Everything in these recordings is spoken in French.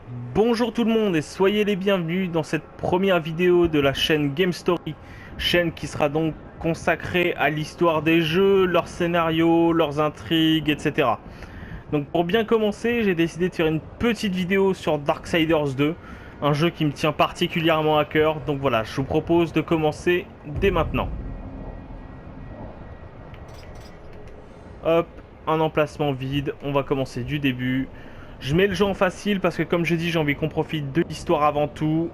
Bonjour tout le monde et soyez les bienvenus dans cette première vidéo de la chaîne Game Story, chaîne qui sera donc consacrée à l'histoire des jeux, leurs scénarios, leurs intrigues, etc. Donc pour bien commencer, j'ai décidé de faire une petite vidéo sur Darksiders 2, un jeu qui me tient particulièrement à cœur, donc voilà, je vous propose de commencer dès maintenant. Hop, un emplacement vide, on va commencer du début. Je mets le jeu en facile parce que comme je dis, j'ai envie qu'on profite de l'histoire avant tout.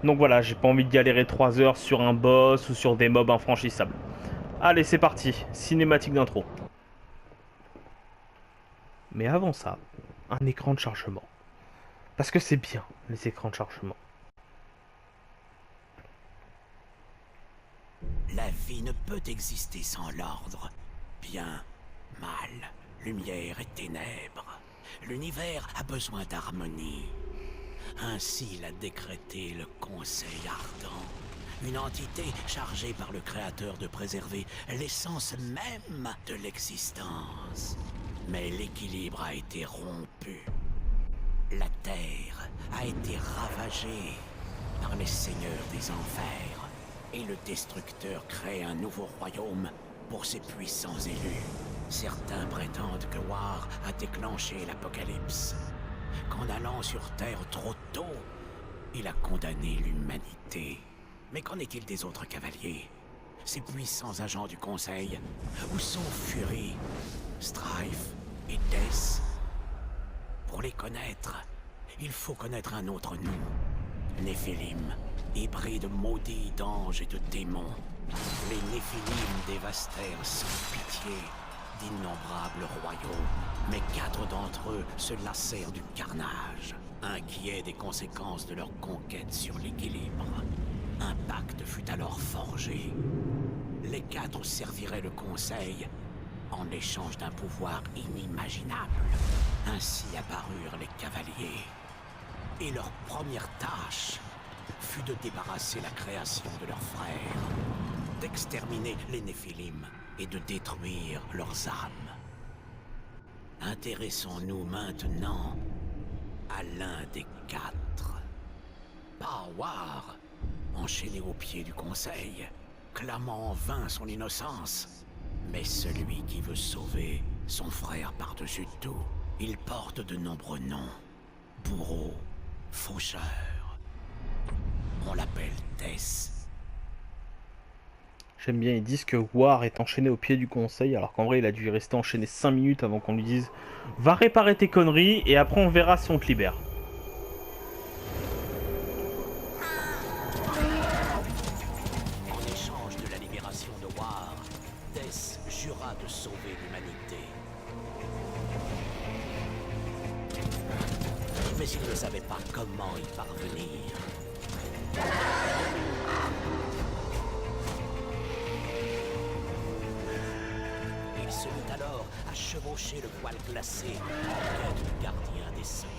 Donc voilà, j'ai pas envie de galérer 3 heures sur un boss ou sur des mobs infranchissables. Allez, c'est parti, cinématique d'intro. Mais avant ça, un écran de chargement. Parce que c'est bien, les écrans de chargement. La vie ne peut exister sans l'ordre. Bien, mal, lumière et ténèbres. L'univers a besoin d'harmonie. Ainsi l'a décrété le Conseil Ardent. Une entité chargée par le Créateur de préserver l'essence même de l'existence. Mais l'équilibre a été rompu. La Terre a été ravagée par les seigneurs des enfers. Et le Destructeur crée un nouveau royaume pour ses puissants élus. Certains prétendent que War a déclenché l'apocalypse, qu'en allant sur Terre trop tôt, il a condamné l'humanité. Mais qu'en est-il des autres cavaliers? Ces puissants agents du Conseil? Où sont Fury, Strife et Death? Pour les connaître, il faut connaître un autre nom. Néphilim, hybride maudit d'anges et de démons. Les Néphilim dévastèrent sans pitié d'innombrables royaumes, mais 4 d'entre eux se lassèrent du carnage, inquiets des conséquences de leur conquête sur l'équilibre. Un pacte fut alors forgé. Les 4 serviraient le Conseil en échange d'un pouvoir inimaginable. Ainsi apparurent les cavaliers. Et leur première tâche fut de débarrasser la création de leurs frères, d'exterminer les Néphilim et de détruire leurs âmes. Intéressons-nous maintenant à l'un des 4. Pas War, enchaîné au pied du Conseil, clamant en vain son innocence, mais celui qui veut sauver son frère par-dessus tout. Il porte de nombreux noms. Bourreau, faucheur. On l'appelle Tess. J'aime bien, ils disent que War est enchaîné au pied du conseil, alors qu'en vrai il a dû y rester enchaîné 5 minutes avant qu'on lui dise « Va réparer tes conneries et après on verra si on te libère ». En échange de la libération de War, Tess jura de sauver l'humanité. Mais il ne savait pas comment y parvenir. Il se mit alors à chevaucher le voile glacé en quête du gardien des secrets.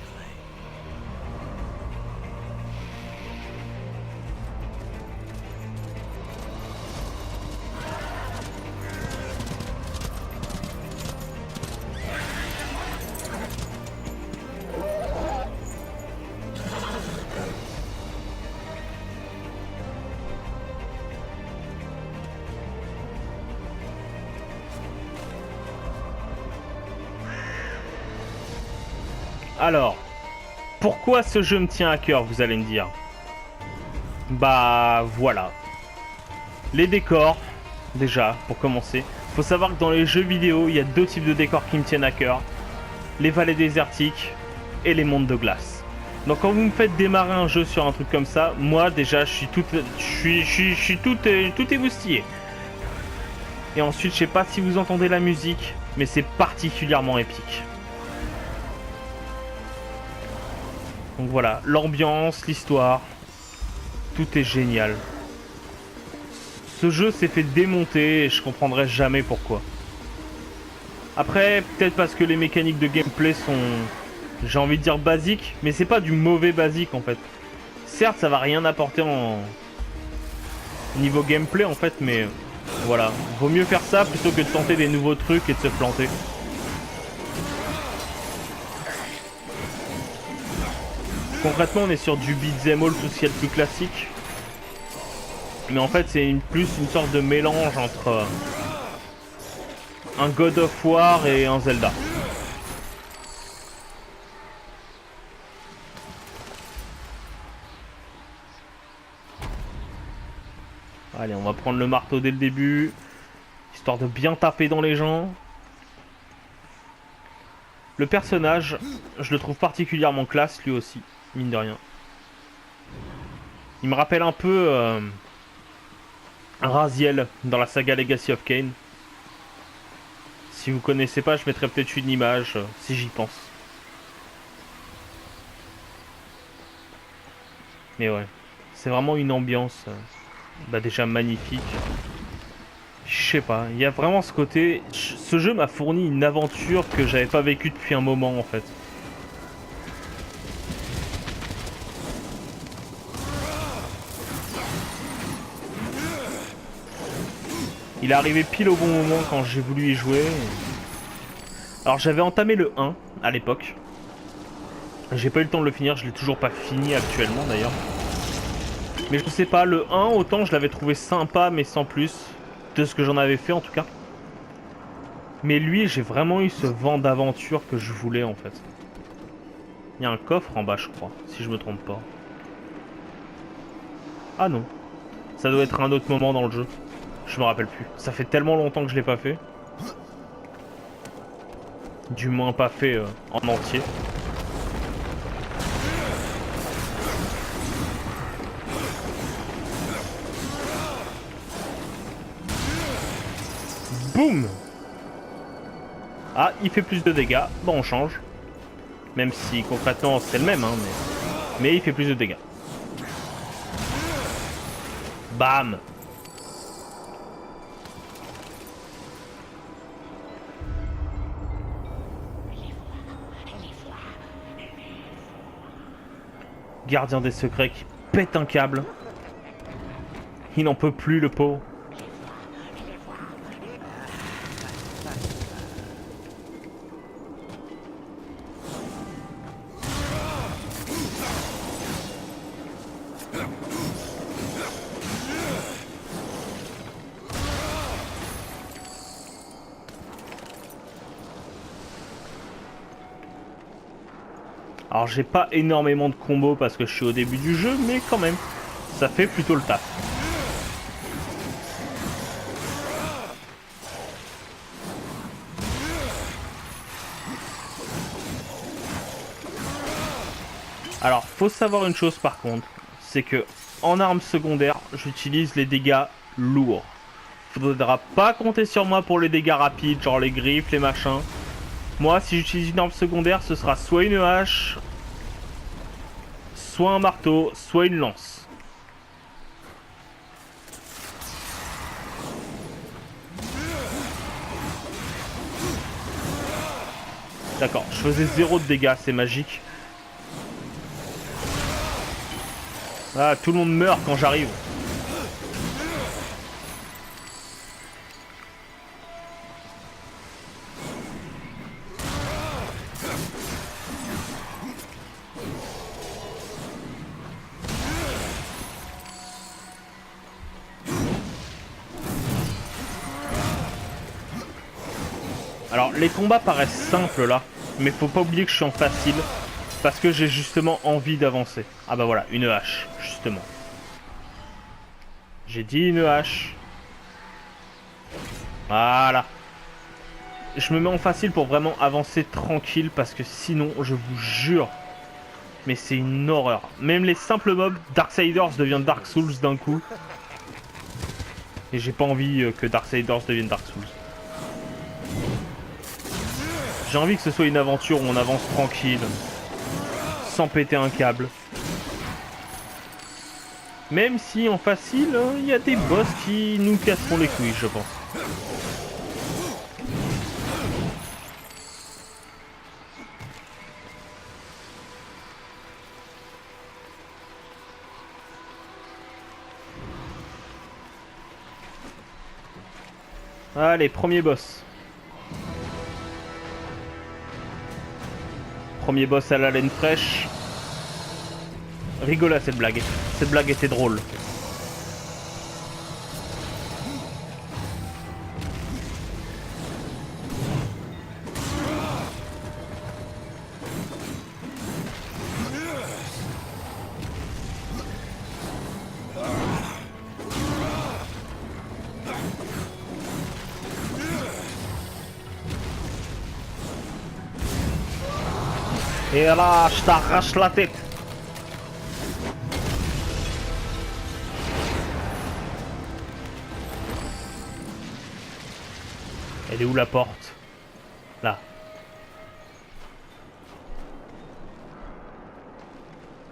Alors, pourquoi ce jeu me tient à cœur, vous allez me dire? Bah voilà. Les décors, déjà, pour commencer. Faut savoir que dans les jeux vidéo, il y a 2 types de décors qui me tiennent à cœur. Les vallées désertiques et les mondes de glace. Donc quand vous me faites démarrer un jeu sur un truc comme ça, moi déjà je suis tout émoustillé. Et ensuite, je sais pas si vous entendez la musique, mais c'est particulièrement épique. Donc voilà, l'ambiance, l'histoire, tout est génial. Ce jeu s'est fait démonter et je comprendrai jamais pourquoi. Après, peut-être parce que les mécaniques de gameplay sont, j'ai envie de dire basiques, mais c'est pas du mauvais basique en fait. Certes, ça va rien apporter en niveau gameplay en fait, mais voilà, vaut mieux faire ça plutôt que de tenter des nouveaux trucs et de se planter. Concrètement, on est sur du beat'em all tout ce qu'il y a de plus classique. Mais en fait, c'est plus une sorte de mélange entre un God of War et un Zelda. Allez, on va prendre le marteau dès le début, histoire de bien taper dans les gens. Le personnage, je le trouve particulièrement classe, lui aussi, mine de rien. Il me rappelle un peu Raziel dans la saga Legacy of Kain. Si vous connaissez pas, je mettrai peut-être une image, si j'y pense. Mais ouais, c'est vraiment une ambiance déjà magnifique. Je sais pas, il y a vraiment ce côté... Ce jeu m'a fourni une aventure que j'avais pas vécue depuis un moment en fait. Il est arrivé pile au bon moment quand j'ai voulu y jouer. Alors j'avais entamé le 1 à l'époque. J'ai pas eu le temps de le finir, je l'ai toujours pas fini actuellement d'ailleurs. Mais je sais pas, le 1 autant je l'avais trouvé sympa mais sans plus. De ce que j'en avais fait en tout cas. Mais lui j'ai vraiment eu ce vent d'aventure que je voulais en fait. Il y a un coffre en bas je crois, si je me trompe pas. Ah non. Ça doit être un autre moment dans le jeu. Je me rappelle plus. Ça fait tellement longtemps que je l'ai pas fait. Du moins pas fait en entier. Boum! Ah, il fait plus de dégâts. Bon, on change. Même si concrètement c'est le même, hein, mais il fait plus de dégâts. Bam! Gardien des secrets qui pète un câble. Il n'en peut plus, le pauvre. Alors j'ai pas énormément de combos parce que je suis au début du jeu, mais quand même, ça fait plutôt le taf. Alors, faut savoir une chose par contre, c'est que en arme secondaire, j'utilise les dégâts lourds. Faudra pas compter sur moi pour les dégâts rapides, genre les griffes, les machins. Moi, si j'utilise une arme secondaire, ce sera soit une hache, soit un marteau, soit une lance. D'accord, je faisais 0 de dégâts, c'est magique. Ah, tout le monde meurt quand j'arrive. Alors, les combats paraissent simples là, mais faut pas oublier que je suis en facile, parce que j'ai justement envie d'avancer. Ah bah voilà, une hache, justement. J'ai dit une hache. Voilà. Je me mets en facile pour vraiment avancer tranquille, parce que sinon, je vous jure, mais c'est une horreur. Même les simples mobs, Darksiders devient Dark Souls d'un coup. Et j'ai pas envie que Darksiders devienne Dark Souls. J'ai envie que ce soit une aventure où on avance tranquille, sans péter un câble. Même si en facile, il y a des boss qui nous casseront les couilles, je pense. Allez, premier boss. Premier boss à la laine fraîche. Rigolez à cette blague. Cette blague était drôle. Et là, je t'arrache la tête. Elle est où la porte? Là.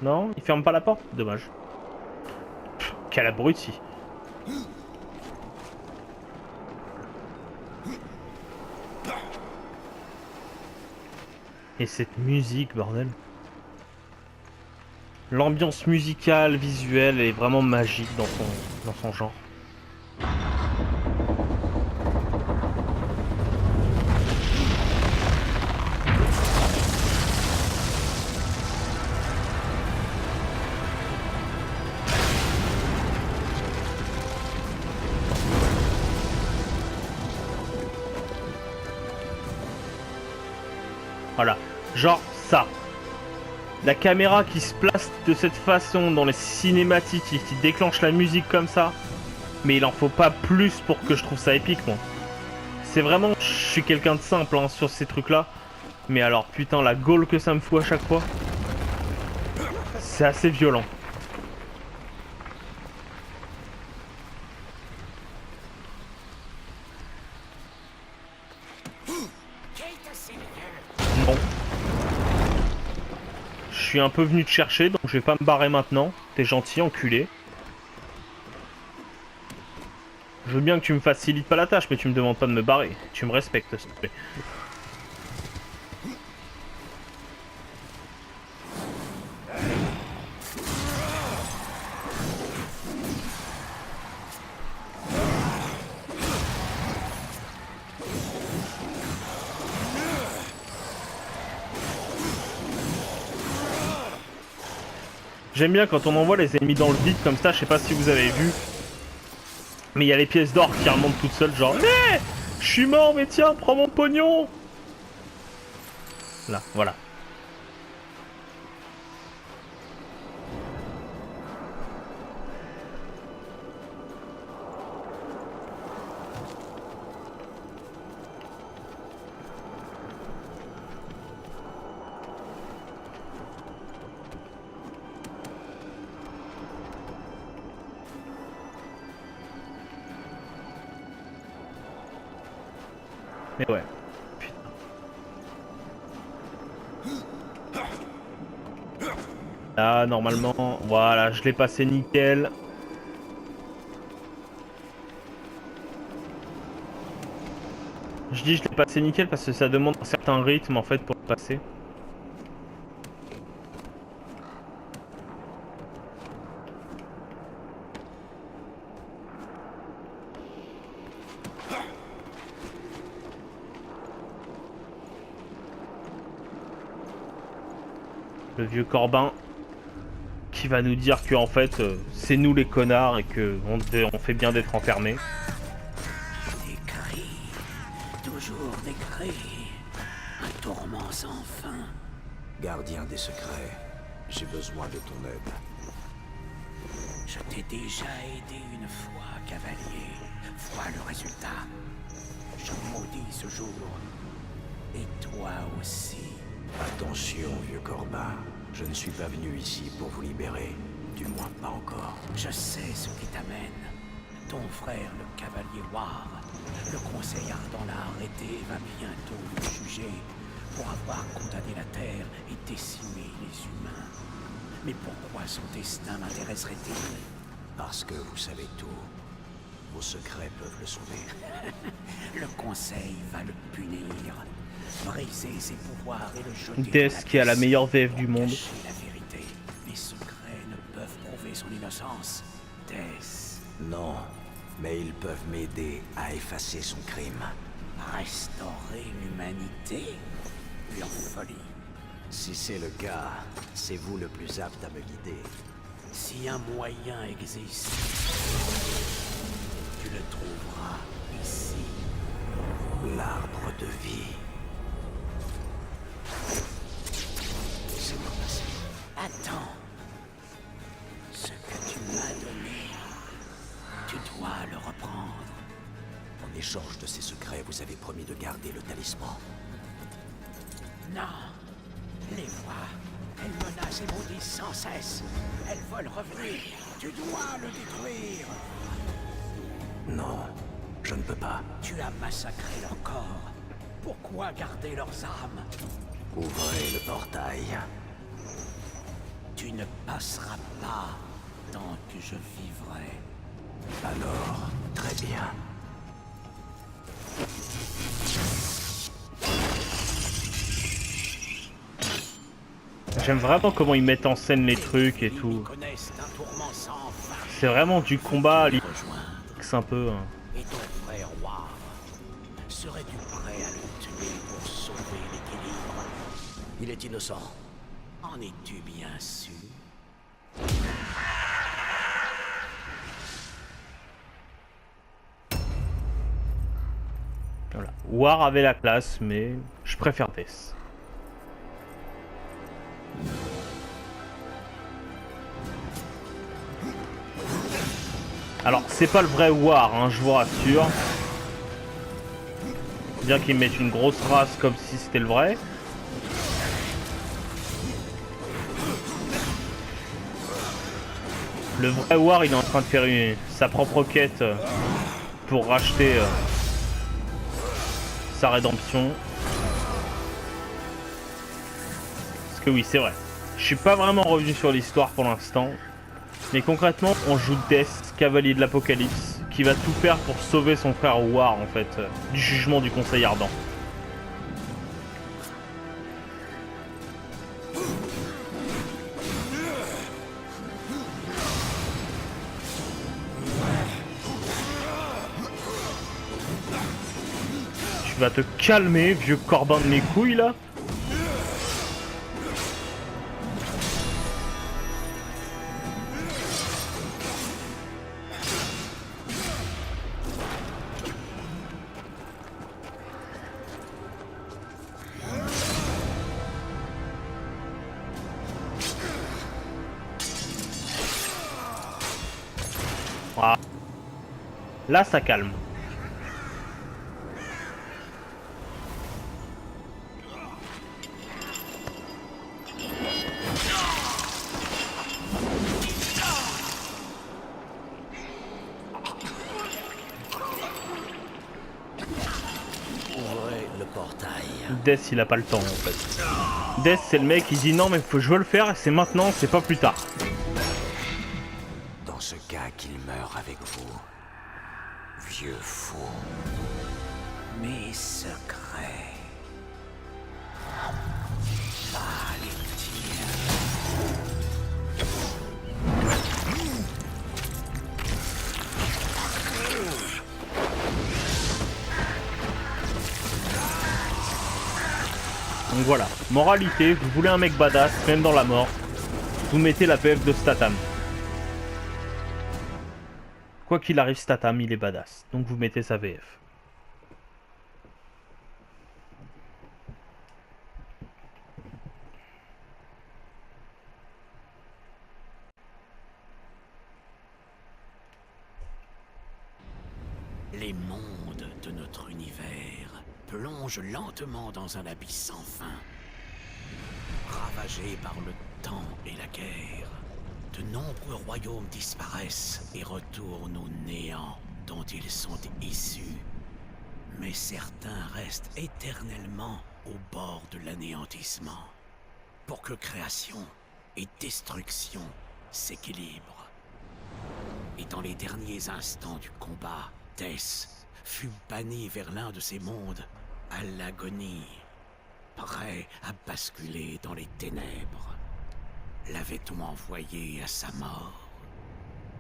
Non, il ferme pas la porte? Dommage. Pff, quel abruti. Et cette musique, bordel. L'ambiance musicale, visuelle est vraiment magique dans son genre. Voilà, genre ça. La caméra qui se place de cette façon dans les cinématiques et qui déclenche la musique comme ça. Mais il en faut pas plus pour que je trouve ça épique, moi. C'est vraiment... Je suis quelqu'un de simple hein, sur ces trucs-là. Mais alors, putain, la gaule que ça me fout à chaque fois. C'est assez violent. Non. Je suis un peu venu te chercher, donc je vais pas me barrer maintenant. T'es gentil, enculé. Je veux bien que tu me facilites pas la tâche, mais tu me demandes pas de me barrer. Tu me respectes, s'il te plaît. J'aime bien quand on envoie les ennemis dans le vide comme ça, je sais pas si vous avez vu. Mais il y a les pièces d'or qui remontent toutes seules, genre mais je suis mort, mais tiens, prends mon pognon. Là, voilà. Mais ouais. Putain. Là, normalement, voilà, je l'ai passé nickel. Je dis je l'ai passé nickel parce que ça demande un certain rythme en fait pour le passer. Le vieux Corbin qui va nous dire que en fait c'est nous les connards et que on fait bien d'être enfermés. Des cris, toujours des cris, un tourment sans fin. Gardien des secrets, j'ai besoin de ton aide. Je t'ai déjà aidé une fois, cavalier. Vois le résultat. Je maudis ce jour. Et toi aussi. Attention, vieux Corbin. Je ne suis pas venu ici pour vous libérer. Du moins pas encore. Je sais ce qui t'amène. Ton frère, le cavalier War, le conseil ardent l'a arrêté et va bientôt le juger pour avoir condamné la Terre et décimé les humains. Mais pourquoi son destin m'intéresserait-il? Parce que vous savez tout. Vos secrets peuvent le sauver. Le conseil va le punir, briser ses pouvoirs et le jeter Death qui a la meilleure VF du monde. cacher la vérité. Les secrets ne peuvent prouver son innocence. Death, Non, mais ils peuvent m'aider à effacer son crime. restaurer l'humanité? Leur folie. Si c'est le cas, c'est vous le plus apte à me guider. Si un moyen existe, tu le trouveras ici. L'arbre de vie. C'est moi passé. Attends. Ce que tu m'as donné, tu dois le reprendre. En échange de ces secrets, vous avez promis de garder le talisman. Non. Les vois. Elles menacent et maudissent sans cesse. Elles veulent revenir. Tu dois le détruire. Non, je ne peux pas. Tu as massacré leur corps. Pourquoi garder leurs âmes? Ouvrez le portail. Tu ne passeras pas tant que je vivrai. Alors, très bien. J'aime vraiment comment ils mettent en scène les trucs et tout. C'est vraiment du combat, c'est un peu... Et ton frère War, serais-tu prêt à le tuer pour sauver l'équilibre? Il est innocent. En es-tu bien sûr? Voilà. War avait la classe, mais je préfère Death. Alors, c'est pas le vrai War, hein, je vous rassure. Bien qu'ils mettent une grosse race comme si c'était le vrai. Le vrai War, il est en train de faire sa propre quête pour racheter sa rédemption. Parce que oui, c'est vrai. Je suis pas vraiment revenu sur l'histoire pour l'instant. Mais concrètement, on joue Death, cavalier de l'Apocalypse, qui va tout faire pour sauver son frère War, en fait, du jugement du Conseil Ardent. Tu vas te calmer, vieux corbin de mes couilles, là. Voilà. Là, ça calme. Ouvrez le portail. Death, il a pas le temps, en fait. Death, c'est le mec qui dit non, mais je veux le faire et c'est maintenant, c'est pas plus tard. Dans ce cas, qu'il meure avec vous. Vieux fou. Mes secrets. Pas les tiens. Donc voilà, moralité, vous voulez un mec badass, même dans la mort, vous mettez la PF de Statham. Quoi qu'il arrive, Statham, il est badass, donc vous mettez sa VF. Les mondes de notre univers plongent lentement dans un abysse sans fin. Ravagés par le temps et la guerre, de nombreux royaumes disparaissent et retournent au néant dont ils sont issus. Mais certains restent éternellement au bord de l'anéantissement, pour que création et destruction s'équilibrent. Et dans les derniers instants du combat, Death fut banni vers l'un de ces mondes, à l'agonie, prêt à basculer dans les ténèbres. L'avait-on envoyé à sa mort?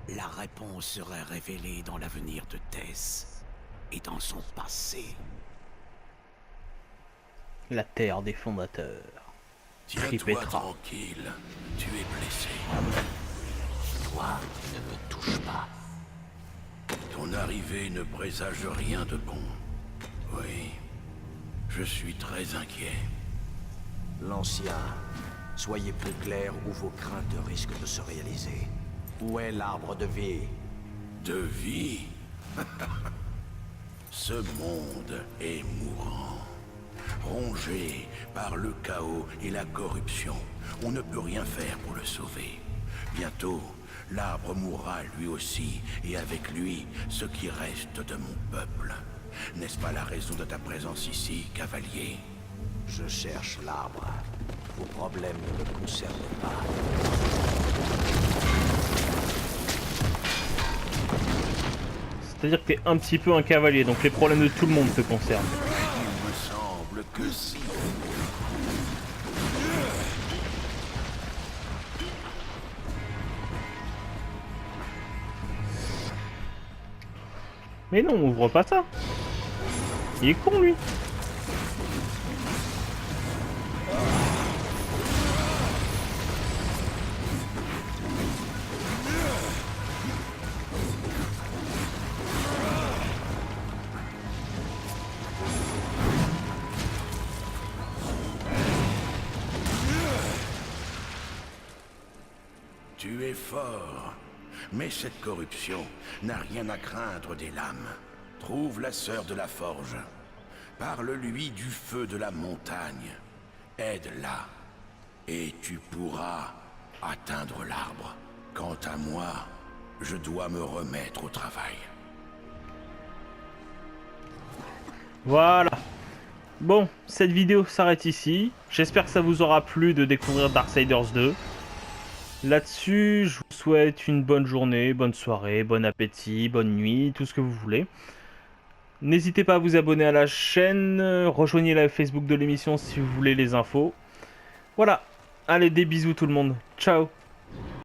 La réponse serait révélée dans l'avenir de Death et dans son passé. La terre des fondateurs. Tiens-toi Tripettra. tranquille. Tu es blessé. Toi, ne me touche pas. Ton arrivée ne présage rien de bon. Oui. Je suis très inquiet. L'ancien, soyez plus clair où vos craintes risquent de se réaliser. Où est l'arbre de vie? De vie? Ce monde est mourant. Rongé par le chaos et la corruption. On ne peut rien faire pour le sauver. Bientôt, l'arbre mourra lui aussi, et avec lui, ce qui reste de mon peuple. N'est-ce pas la raison de ta présence ici, cavalier? Je cherche l'arbre. Vos problèmes ne me concernent pas. C'est-à-dire que t'es un petit peu un cavalier, donc les problèmes de tout le monde te concernent. Il me semble que si. Mais non, on ouvre pas ça. Il est con, lui. Tu es fort, mais cette corruption n'a rien à craindre des lames. Trouve la sœur de la forge. Parle-lui du feu de la montagne. Aide-la. Et tu pourras atteindre l'arbre. Quant à moi, je dois me remettre au travail. Voilà. Bon, cette vidéo s'arrête ici. J'espère que ça vous aura plu de découvrir Darksiders 2. Là-dessus, je vous souhaite une bonne journée, bonne soirée, bon appétit, bonne nuit, tout ce que vous voulez. N'hésitez pas à vous abonner à la chaîne, rejoignez la Facebook de l'émission si vous voulez les infos. Voilà, allez, des bisous tout le monde, ciao.